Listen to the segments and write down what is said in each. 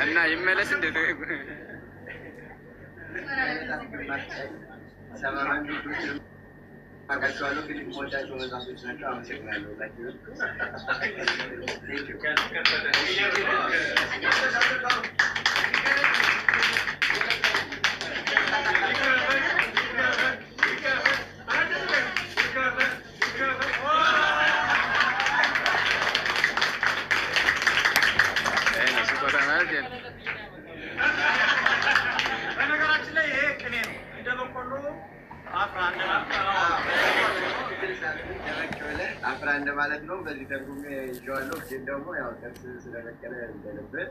أنا يملس إنت Agaknya film modal cuma satu juta masih nggak lagi. Nasi goreng aja. አፍራንድ ማለት ነው። በዚህ ተርጉሜ ይዤዋለሁ። ግን ደግሞ ያው ጥርስ ስለበቀለ እንደነበር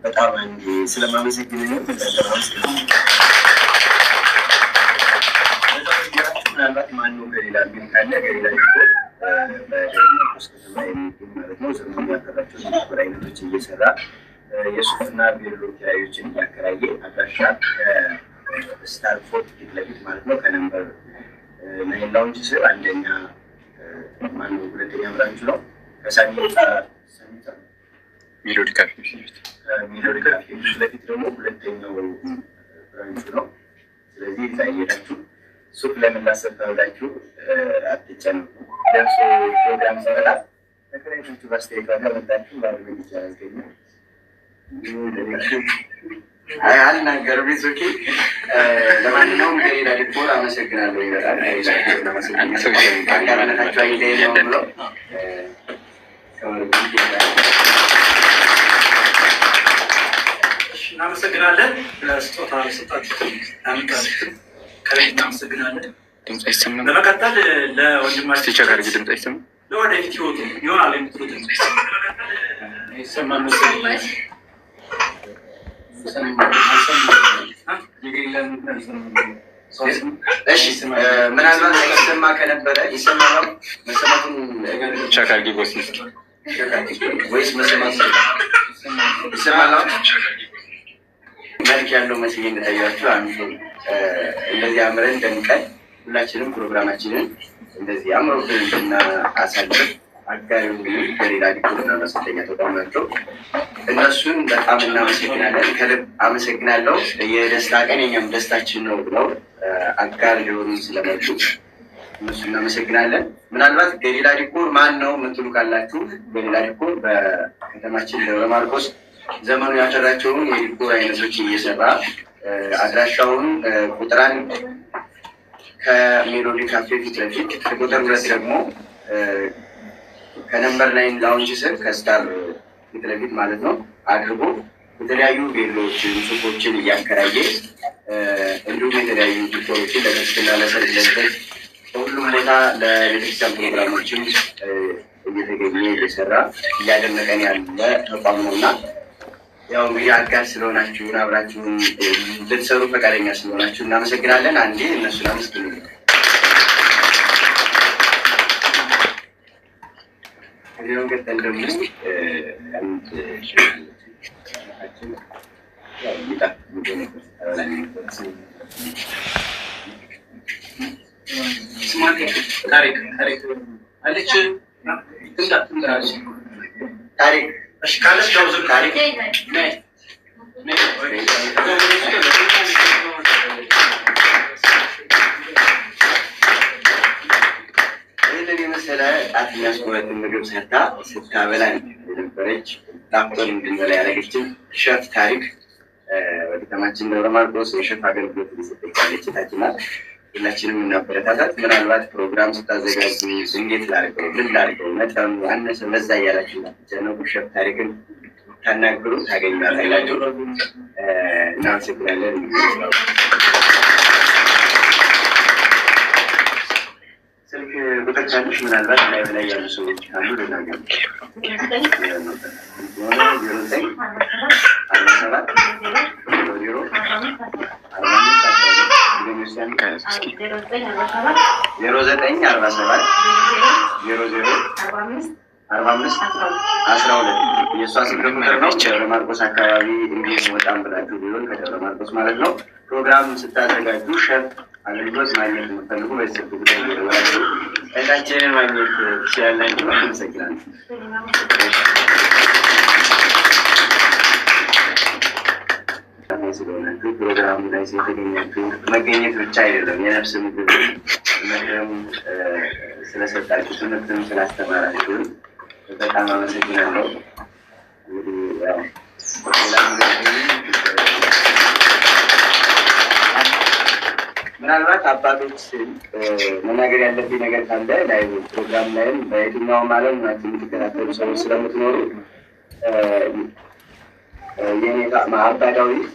በጣም ስለማመሰግን ነው። ምናልባት ማነው ገሊላ ግን ካለ ገሊላ ማለት ነው ዘመን ያፈራቸው የፀጉር አይነቶች እየሰራ የሱፍና ቤሎ ኪራዮችን እያከራየ አድራሻ ስታር ፎርት ፊት ለፊት ማለት ነው ከነምበር ናይን ላውንጅ ስር አንደኛ ማነው ሁለተኛ ብራንች ነው። ከሳሚታ ሚሎዲ ካፌ ፊት ለፊት ደግሞ ሁለተኛው ብራንቹ ነው። ስለዚህ እዛ እየሄዳችሁ ሱቅ ለምን ላሰፋላችሁ አትጨነቁ። ደርሶ ፕሮግራም ሲመጣ ተከራይታችሁ ባስተያየት ከመጣችሁ ማድረግ ይቻላል። አልናገርም። ኦኬ። ለማንኛውም ገሊላ ዲኮር አመሰግናለሁ። ይበጣል አመሰግናለሁ። አይደል ነው እናመሰግናለን። ለስጦታ ሰጣችሁ አምጣችሁ ከቤት እናመሰግናለን። ድምጽ አይሰማም። በመቀጠል ለወንድማችን ተቸጋሪ ድምጽ አይሰማም። ለወደፊት ይወጡ ይሆናል የምትሉት ድምጽ አይሰማም መሰለኝ። እሺ ምናልባት ይሰማ ከነበረ ይሰማው መሰማቱን ቸካል ጊቦስ ወይስ መሰማት ይሰማል? መልክ ያለው መስዬ እንደታያችሁ አንዱ እንደዚህ አምረን ደምቀን ሁላችንም ፕሮግራማችንን እንደዚህ አምሮብንና አሳልፍ አጋሪው እንግዲህ በሌላ ዲኮርና ማሰልጠኛ ተቋም ናቸው። እነሱን በጣም እናመሰግናለን። ከልብ አመሰግናለሁ። የደስታ ቀን የኛም ደስታችን ነው ብለው አጋር ሊሆኑ ስለመጡ እነሱ እናመሰግናለን። ምናልባት ገሊላ ዲኮር ማን ነው የምትሉ ካላችሁ ገሊላ ዲኮር በከተማችን ደብረ ማርቆስ ዘመኑ ያፈራቸውን የዲኮር አይነቶች እየሰራ አድራሻውን ቁጥር 1 ከሜሎዲ ካፌ ፊት ለፊት ቁጥር 2 ደግሞ ከነምበር 9 ላውንጅ ስር ከስታር ፊት ለፊት ማለት ነው አድርጎ የተለያዩ ቤሎችን ሱቆችን እያከራየ እንዲሁም የተለያዩ ዲኮሮችን ለክርስትና ለሰርግ ለልደት በሁሉም ቦታ ለቤተክርስቲያን ፕሮግራሞችን እየተገኘ እየሰራ እያደመቀን ያለ ተቋም ነው እና ያው እንግዲህ አጋር ስለሆናችሁ አብራችሁን ልትሰሩ ፈቃደኛ ስለሆናችሁ እናመሰግናለን። አንዴ እነሱን አመስግኑ። ከዚያም ቀጥል ደግሞ አንድ ታሪክ አለች ታሪክ እሺ ካለች ጋብዙ ታሪክ ይህንን የመሰለ ጣት የሚያስቆረጥ ምግብ ሰርታ ስታበላን የነበረች ጣፍጦን እንድንበላ ያደረገችን ሸፍ ታሪክ ወደ ከተማችን ደብረ ማርቆስ የሸፍ አገልግሎት ሊሰጠች ታችናት። ሁላችንም እናበረታታት። ምናልባት ፕሮግራም ስታዘጋጁ እንዴት ላድርገው ምን ላድርገው መጠኑ አነሰ በዛ እያላችሁ ነው ሸፍ ታሪክን ታናግሩ ታገኛላችሁ። እናመሰግናለን። ስልክ ቁጥር ካለሽ ምናልባት ላይ በላይ ያሉ ሰዎች ካሉ ልናገር 0947 የእሷ ስልክ ቁጥር ነው። ደብረ ማርቆስ አካባቢ እንዲህ ወጣም ብላችሁ ቢሆን ከደብረ ማርቆስ ማለት ነው ፕሮግራም ስታዘጋጁ ሸፍ አገልግሎት ማግኘት የምትፈልጉ በዚህ ስልክ ቁጥር ይደውላችሁ እታችንን ማግኘት ትችላላችሁ። አመሰግናለሁ። ስለሆናችሁ ፕሮግራሙ ላይ የተገኛችሁ መገኘት ብቻ አይደለም የነፍስ ምግብ መድረም ስለሰጣችሁ ትምህርትም ስላስተማራችሁን በጣም አመሰግናለሁ። እንግዲህ ያው ምናልባት አባቶች መናገር ያለብኝ ነገር ካለ ላይ ፕሮግራም ላይም በየትኛውም ዓለም ናቸው የምትከታተሉ ሰዎች ስለምትኖሩ የኔታ አባ ዳዊት